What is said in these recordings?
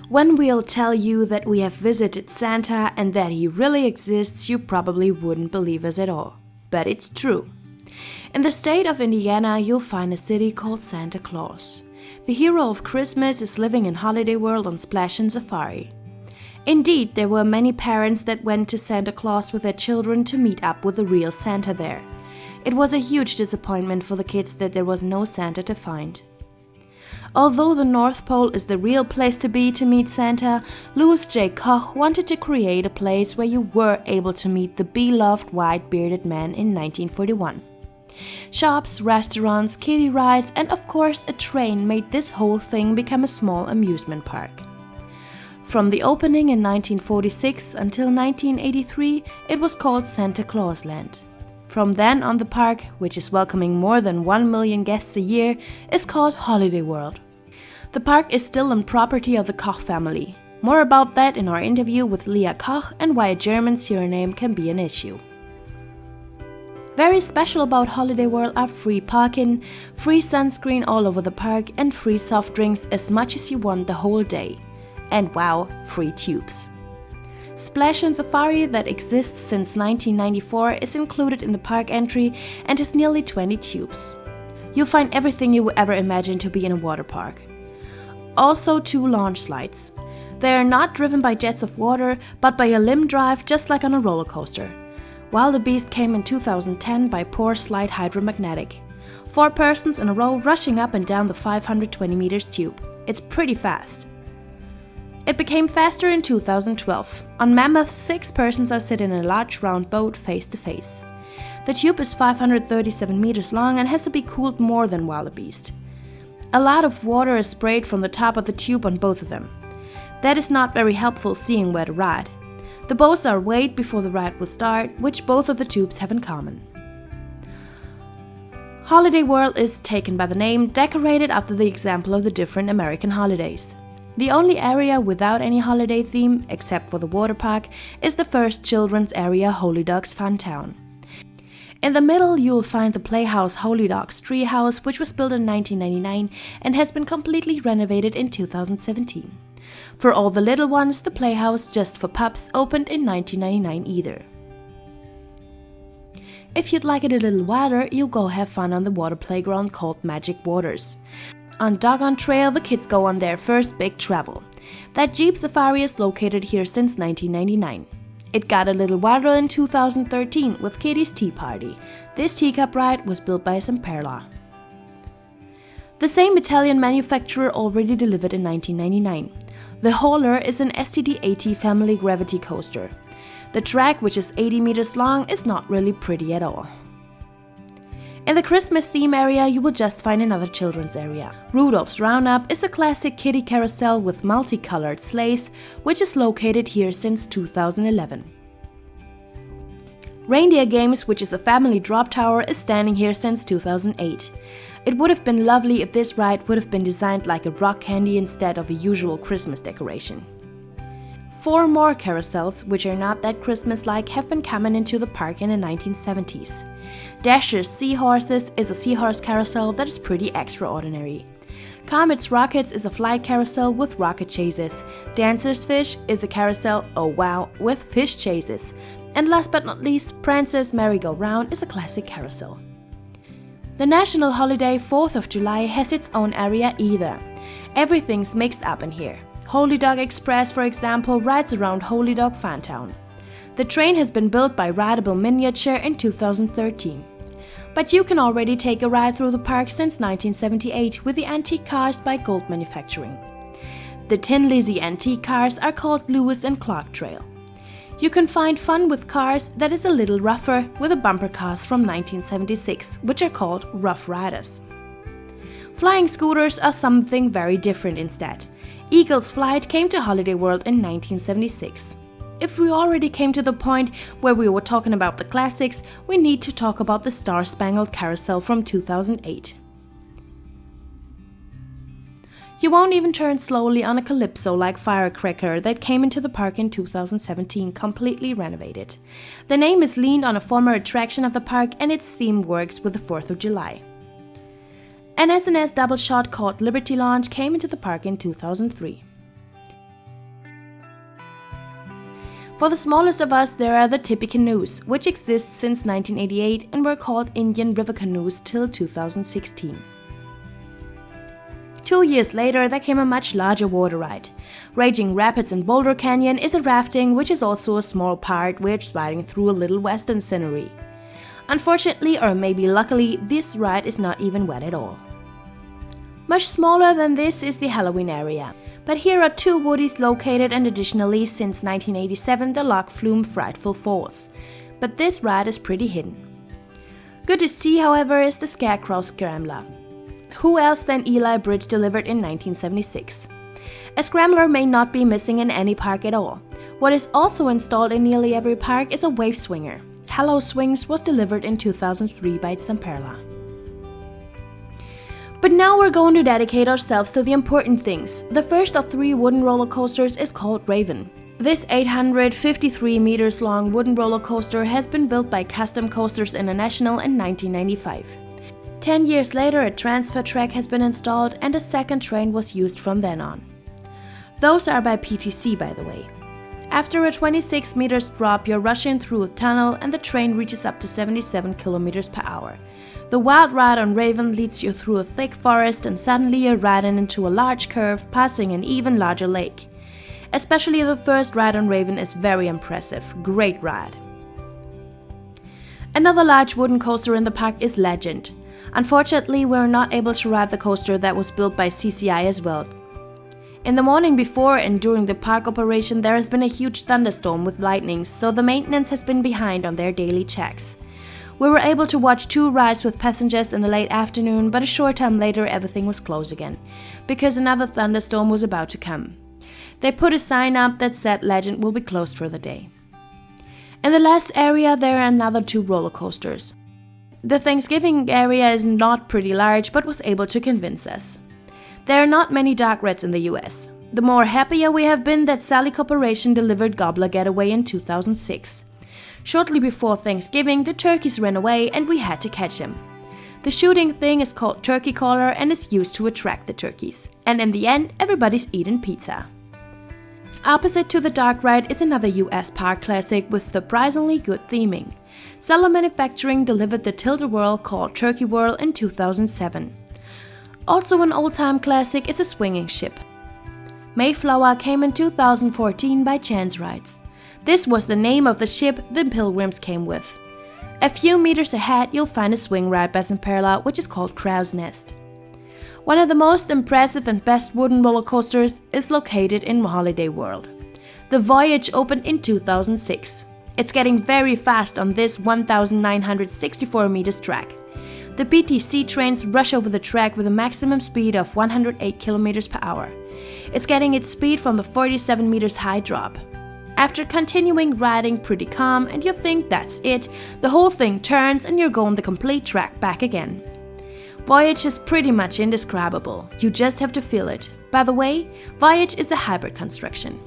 When we'll tell you that we have visited Santa and that he really exists, you probably wouldn't believe us at all. But it's true. In the state of Indiana, you'll find a city called Santa Claus. The hero of Christmas is living in Holiday World on Splashin Safari. Indeed, there were many parents that went to Santa Claus with their children to meet up with the real Santa there. It was a huge disappointment for the kids that there was no Santa to find. Although the North Pole is the real place to be to meet Santa, Louis J. Koch wanted to create a place where you were able to meet the beloved white-bearded man in 1941. Shops, restaurants, kiddie rides, and of course a train made this whole thing become a small amusement park. From the opening in 1946 until 1983, it was called Santa Claus Land. From then on, the park, which is welcoming more than 1 million guests a year, is called Holiday World. The park is still on property of the Koch family. More about that in our interview with Leah Koch and why a German surname can be an issue. Very special about Holiday World are free parking, free sunscreen all over the park, and free soft drinks as much as you want the whole day. And wow, free tubes. Splashin Safari, that exists since 1994, is included in the park entry and has nearly 20 tubes. You'll find everything you would ever imagine to be in a water park. Also 2 launch slides. They are not driven by jets of water, but by a limb drive just like on a roller coaster. Wildebeest came in 2010 by Poor Slide Hydromagnetic. 4 persons in a row rushing up and down the 520 meters tube. It's pretty fast. It became faster in 2012. On Mammoth, 6 persons are sitting in a large round boat face to face. The tube is 537 meters long and has to be cooled more than Wildebeest. A lot of water is sprayed from the top of the tube on both of them. That is not very helpful seeing where to ride. The boats are weighed before the ride will start, which both of the tubes have in common. Holiday World is taken by the name, decorated after the example of the different American holidays. The only area without any holiday theme, except for the water park, is the first children's area, Holy Dog's Fun Town. In the middle, you'll find the Playhouse Holy Dog's Treehouse, which was built in 1999 and has been completely renovated in 2017. For all the little ones, the Playhouse Just for Pups opened in 1999 either. If you'd like it a little wilder, you'll go have fun on the water playground called Magic Waters. On Doggone Trail, the kids go on their first big travel. That Jeep Safari is located here since 1999. It got a little wilder in 2013 with Kitty's Tea Party. This teacup ride was built by Zamperla. The same Italian manufacturer already delivered in 1999. The Hauler is an STD-AT family gravity coaster. The track, which is 80 meters long, is not really pretty at all. In the Christmas theme area, you will just find another children's area. Rudolph's Roundup is a classic kiddie carousel with multicolored sleighs, which is located here since 2011. Reindeer Games, which is a family drop tower, is standing here since 2008. It would have been lovely if this ride would have been designed like a rock candy instead of a usual Christmas decoration. 4 more carousels, which are not that Christmas-like, have been coming into the park in the 1970s. Dasher's Seahorses is a seahorse carousel that is pretty extraordinary. Comet's Rockets is a flight carousel with rocket chases. Dancer's Fish is a carousel, oh wow, with fish chases. And last but not least, Prancer's Merry-Go-Round is a classic carousel. The national holiday 4th of July has its own area either. Everything's mixed up in here. Holy Dog Express, for example, rides around Holy Dog Fun Town. The train has been built by Rideable Miniature in 2013. But you can already take a ride through the park since 1978 with the antique cars by Gold Manufacturing. The Tin Lizzie antique cars are called Lewis and Clark Trail. You can find fun with cars that is a little rougher with the bumper cars from 1976, which are called Rough Riders. Flying scooters are something very different instead. Eagle's Flight came to Holiday World in 1976. If we already came to the point where we were talking about the classics, we need to talk about the Star-Spangled Carousel from 2008. You won't even turn slowly on a calypso-like firecracker that came into the park in 2017, completely renovated. The name is leaned on a former attraction of the park and its theme works with the 4th of July. An S&S double shot called Liberty Launch came into the park in 2003. For the smallest of us, there are the Tippy canoes, which exist since 1988 and were called Indian River canoes till 2016. 2 years later, there came a much larger water ride. Raging Rapids and Boulder Canyon is a rafting, which is also a small part where it's riding through a little western scenery. Unfortunately, or maybe luckily, this ride is not even wet at all. Much smaller than this is the Halloween area. But here are 2 woodies located, and additionally, since 1987, the Loch Flume Frightful Falls. But this ride is pretty hidden. Good to see, however, is the Scarecrow Scrambler. Who else than Eli Bridge delivered in 1976? A scrambler may not be missing in any park at all. What is also installed in nearly every park is a wave swinger. Hello Swings was delivered in 2003 by Zamperla. But now we're going to dedicate ourselves to the important things. The first of 3 wooden roller coasters is called Raven. This 853 meters long wooden roller coaster has been built by Custom Coasters International in 1995. 10 years later, a transfer track has been installed and a second train was used from then on. Those are by PTC, by the way. After a 26 meters drop, you're rushing through a tunnel and the train reaches up to 77 kilometers per hour. The wild ride on Raven leads you through a thick forest and suddenly you're riding into a large curve, passing an even larger lake. Especially the first ride on Raven is very impressive. Great ride. Another large wooden coaster in the park is Legend. Unfortunately, we were not able to ride the coaster that was built by CCI as well. In the morning before and during the park operation, there has been a huge thunderstorm with lightnings, so the maintenance has been behind on their daily checks. We were able to watch 2 rides with passengers in the late afternoon, but a short time later everything was closed again, because another thunderstorm was about to come. They put a sign up that said Legend will be closed for the day. In the last area there are another 2 roller coasters. The Thanksgiving area is not pretty large, but was able to convince us. There are not many dark rides in the US. The more happier we have been that Sally Corporation delivered Gobbler Getaway in 2006. Shortly before Thanksgiving, the turkeys ran away and we had to catch them. The shooting thing is called turkey caller and is used to attract the turkeys. And in the end, everybody's eating pizza. Opposite to the dark ride is another US park classic with surprisingly good theming. Zeller Manufacturing delivered the Tilt-A-Whirl called Turkey Whirl in 2007. Also an old-time classic is a swinging ship. Mayflower came in 2014 by Chance Rides. This was the name of the ship the pilgrims came with. A few meters ahead you'll find a swing ride by Zamperla, which is called Crow's Nest. One of the most impressive and best wooden roller coasters is located in Holiday World. The Voyage opened in 2006. It's getting very fast on this 1,964 meters track. The PTC trains rush over the track with a maximum speed of 108 kilometers per hour. It's getting its speed from the 47 meters high drop. After continuing riding pretty calm and you think that's it, the whole thing turns and you're going the complete track back again. Voyage is pretty much indescribable, you just have to feel it. By the way, Voyage is a hybrid construction.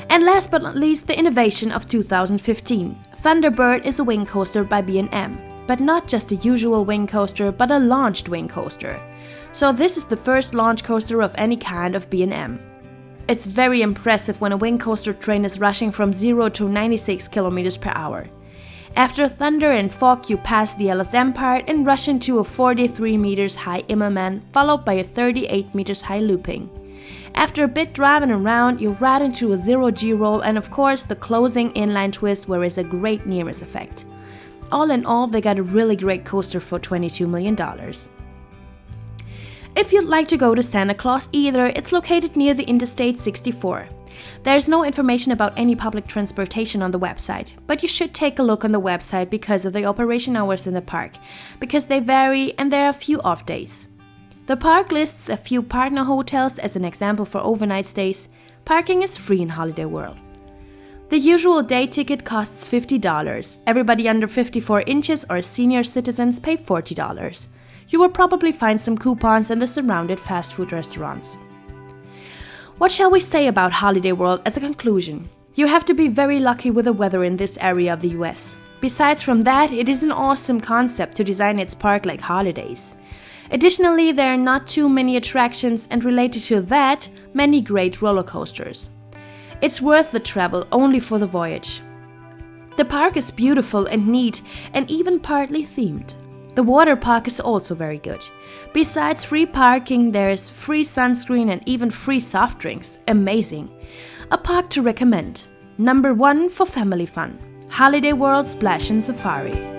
And last but not least, the innovation of 2015. Thunderbird is a wing coaster by B&M, but not just a usual wing coaster, but a launched wing coaster. So this is the first launch coaster of any kind of B&M. It's very impressive when a wing coaster train is rushing from 0 to 96 kilometers per hour. After thunder and fog, you pass the LSM part and rush into a 43 meters high Immelmann, followed by a 38 meters high looping. After a bit driving around, you ride into a 0G roll and of course the closing inline twist where is a great near-miss effect. All in all, they got a really great coaster for $22 million. If you'd like to go to Santa Claus Either, it's located near the Interstate 64. There's no information about any public transportation on the website, but you should take a look on the website because of the operation hours in the park, because they vary and there are a few off days. The park lists a few partner hotels as an example for overnight stays. Parking is free in Holiday World. The usual day ticket costs $50. Everybody under 54 inches or senior citizens pay $40. You will probably find some coupons in the surrounded fast food restaurants. What shall we say about Holiday World as a conclusion? You have to be very lucky with the weather in this area of the US. Besides from that, it is an awesome concept to design its park like holidays. Additionally, there are not too many attractions and related to that, many great roller coasters. It's worth the travel only for the voyage. The park is beautiful and neat and even partly themed. The water park is also very good. Besides free parking, there is free sunscreen and even free soft drinks. Amazing. A park to recommend. Number 1 for family fun. Holiday World Splashin Safari.